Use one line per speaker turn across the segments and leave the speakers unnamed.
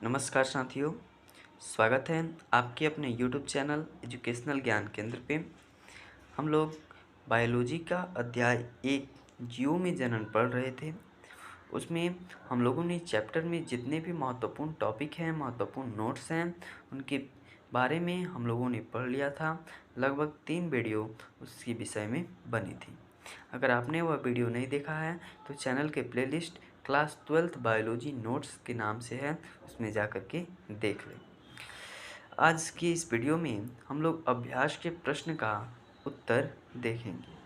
नमस्कार साथियों, स्वागत है आपके अपने यूट्यूब चैनल एजुकेशनल ज्ञान केंद्र पे। हम लोग बायोलॉजी का अध्याय 1 जीवों में जनन पढ़ रहे थे। उसमें हम लोगों ने चैप्टर में जितने भी महत्वपूर्ण टॉपिक हैं, महत्वपूर्ण नोट्स हैं, उनके बारे में हम लोगों ने पढ़ लिया था। लगभग 3 वीडियो उसके विषय में बनी थी। अगर आपने वह वीडियो नहीं देखा है तो चैनल के playlist class 12th biology notes के नाम से है, उसमें जा कर के देख लें। आज की इस वीडियो में हम लोग अभ्यास के प्रश्न का उत्तर देखेंगे।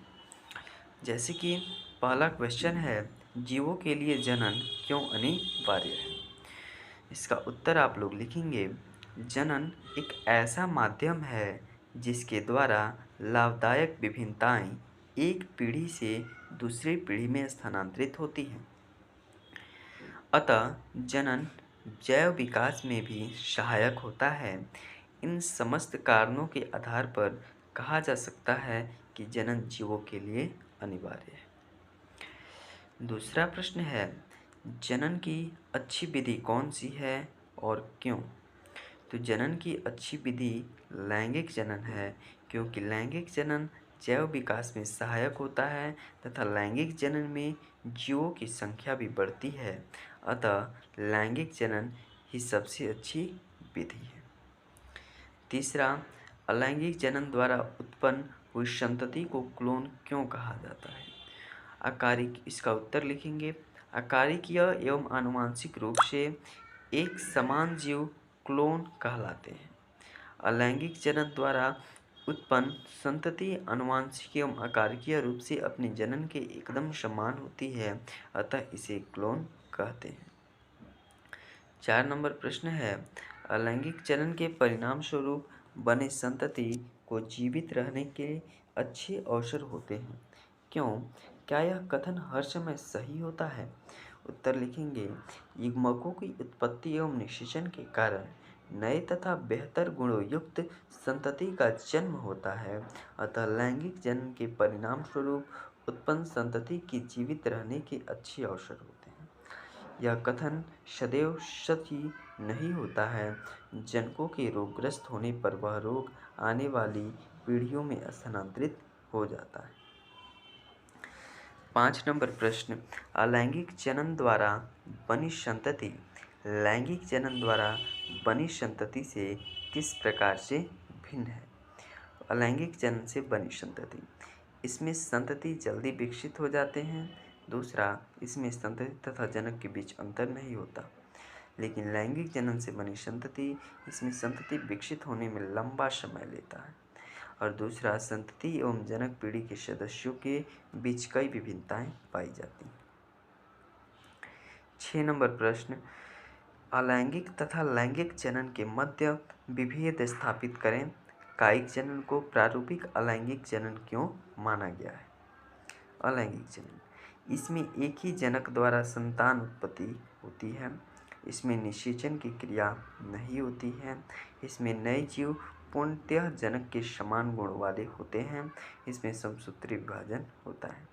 जैसे कि पहला क्वेश्चन है, जीवों के लिए जनन क्यों अनिवार्य है? इसका उत्तर आप लोग लिखेंगे, जनन एक ऐसा माध्यम है जिसके द्वारा लाभदायक विभिन्नताएं एक पीढ़ी से दूसरी पीढ़ी में स्थानांतरित होती हैं। अतः जनन जैव विकास में भी सहायक होता है। इन समस्त कारणों के आधार पर कहा जा सकता है कि जनन जीवों के लिए अनिवार्य है। दूसरा प्रश्न है, जनन की अच्छी विधि कौन सी है और क्यों? तो जनन की अच्छी विधि लैंगिक जनन है, क्योंकि लैंगिक जनन जैव विकास में सहायक होता है तथा लैंगिक जनन में जीवों की संख्या भी बढ़ती है। अतः लैंगिक जनन ही सबसे अच्छी विधि है। तीसरा, अलैंगिक जनन द्वारा उत्पन्न हुई संतति को क्लोन क्यों कहा जाता है? आकारिक इसका उत्तर लिखेंगे, आकारिकीय एवं आनुवंशिक रूप से एक समान जीव क्लोन कहलाते हैं। अलैंगिक जनन द्वारा उत्पन्न संतति आनुवंशिक एवं आकारिकीय रूप से अपने जनन के एकदम समान होती है, अतः इसे क्लोन कहते हैं। 4 नंबर प्रश्न है, अलैंगिक जनन के परिणाम स्वरूप बने संतति को जीवित रहने के अच्छे अवसर होते हैं। क्यों? क्या यह कथन हर समय सही होता है? उत्तर लिखेंगे, युग्मकों की उत्पत्ति एवं निषेचन के कारण नए तथा बेहतर गुणों युक्त संतति का जन्म होता है। अतः लैंगिक जनन के परिणाम स्वरूप उत्पन्न संतति के जीवित रहने के अच्छे अवसर होते हैं। यह कथन सदैव सही नहीं होता है। जनकों के रोगग्रस्त होने पर वह रोग आने वाली पीढ़ियों में स्थानांतरित हो जाता है। 5 नंबर प्रश्न, अलैंगिक जनन द्वारा बनी संतति लैंगिक जनन द्वारा बनी संतति से किस प्रकार से भिन्न है? अलैंगिक जनन से बनी संतति, इसमें संतति जल्दी विकसित हो जाते हैं। दूसरा, इसमें संतति तथा जनक के बीच अंतर नहीं होता। लेकिन लैंगिक जनन से बनी संतति, इसमें संतति विकसित होने में लंबा समय लेता है। और दूसरा, संतति एवं जनक पीढ़ी के सदस्यों के बीच कई विभिन्नताएं पाई जाती हैं। 6 नंबर प्रश्न, अलैंगिक तथा लैंगिक जनन के मध्य विभेद स्थापित करें। कायिक जनन को प्रारूपिक अलैंगिक जनन क्यों माना गया है? अलैंगिक जनन, इसमें एक ही जनक द्वारा संतान उत्पत्ति होती है। इसमें निषेचन की क्रिया नहीं होती है। इसमें नए जीव पूर्णतः जनक के समान गुण वाले होते हैं। इसमें समसूत्री विभाजन होता है।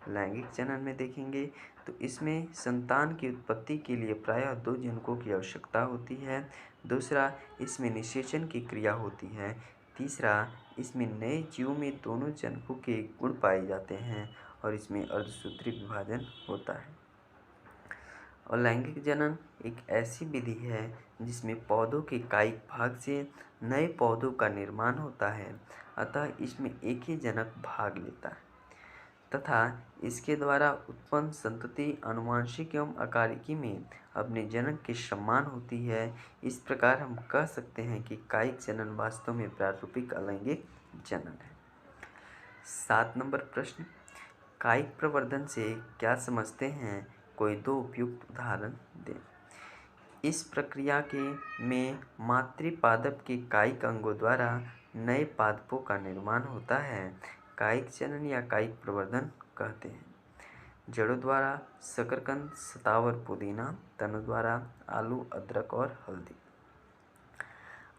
लैंगिक जनन में देखेंगे तो इसमें संतान की उत्पत्ति के लिए प्रायः 2 जनकों की आवश्यकता होती है। दूसरा, इसमें निषेचन की क्रिया होती है। तीसरा, इसमें नए जीवों में दोनों जनकों के गुण पाए जाते हैं और इसमें अर्धसूत्री विभाजन होता है। और लैंगिक जनन एक ऐसी विधि है जिसमें पौधों के कायिक भाग से नए पौधों का निर्माण होता है। अतः इसमें एक ही जनक भाग लेता है तथा इसके द्वारा उत्पन्न संतति आनुवंशिक एवं आकारिकी में अपने जनक के समान होती है। इस प्रकार हम कह सकते हैं कि कायिक जनन वास्तव में प्रारूपिक अलैंगिक जनन है। 7 नंबर प्रश्न, कायिक प्रवर्धन से क्या समझते हैं? कोई 2 उपयुक्त उदाहरण दें। इस प्रक्रिया के में मातृपादप के कायिक अंगों द्वारा नए पादपों का निर्माण होता है। कायिक जनन या कायिक प्रवर्धन कहते हैं। जड़ों द्वारा शकरकंद, शतावर, पुदीना, तनों द्वारा आलू, अदरक और हल्दी।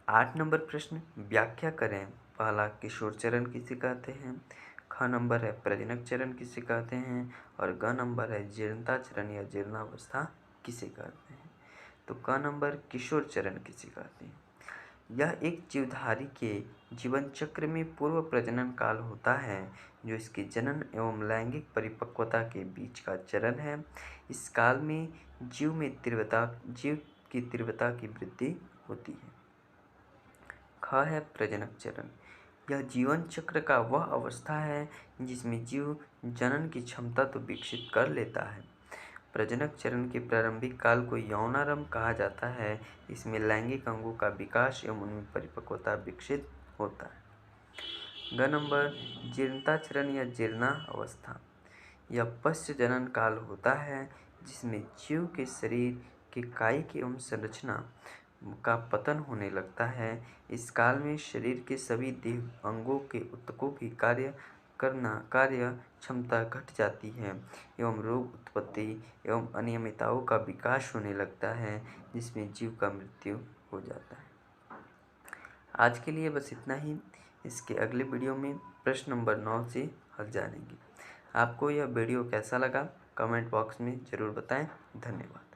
8 नंबर प्रश्न, व्याख्या करें। पहला, किशोर चरण किसे कहते हैं? ख नंबर है प्रजनक चरण किसे कहते हैं? और ग नंबर है जीर्णता चरण या जीर्णावस्था किसे कहते हैं? तो क नंबर किशोर चरण किसे कहते हैं। यह एक जीवधारी के जीवन चक्र में पूर्व प्रजनन काल होता है जो इसके जनन एवं लैंगिक परिपक्वता के बीच का चरण है। इस काल में जीव की तीव्रता की वृद्धि होती है। ख है प्रजनक चरण। यह जीवन चक्र का वह अवस्था है जिसमें जीव जनन की क्षमता तो विकसित कर लेता है। प्रजनक चरण के प्रारंभिक काल को यौनारंभ कहा जाता है। इसमें लैंगिक अंगों का विकास एवं उनमें परिपक्वता विकसित होता है। ग नंबर जीर्णता चरण या जीर्णा अवस्था। यह पश्च जनन काल होता है जिसमें जीव के शरीर के कायिक एवं संरचना का पतन होने लगता है। इस काल में शरीर के सभी देह अंगों के ऊतकों की कार्य क्षमता घट जाती है एवं रोग उत्पत्ति एवं अनियमितताओं का विकास होने लगता है जिसमें जीव का मृत्यु हो जाता है। आज के लिए बस इतना ही। इसके अगले वीडियो में प्रश्न नंबर 9 से हल जानेंगे। आपको यह वीडियो कैसा लगा कमेंट बॉक्स में ज़रूर बताएं। धन्यवाद।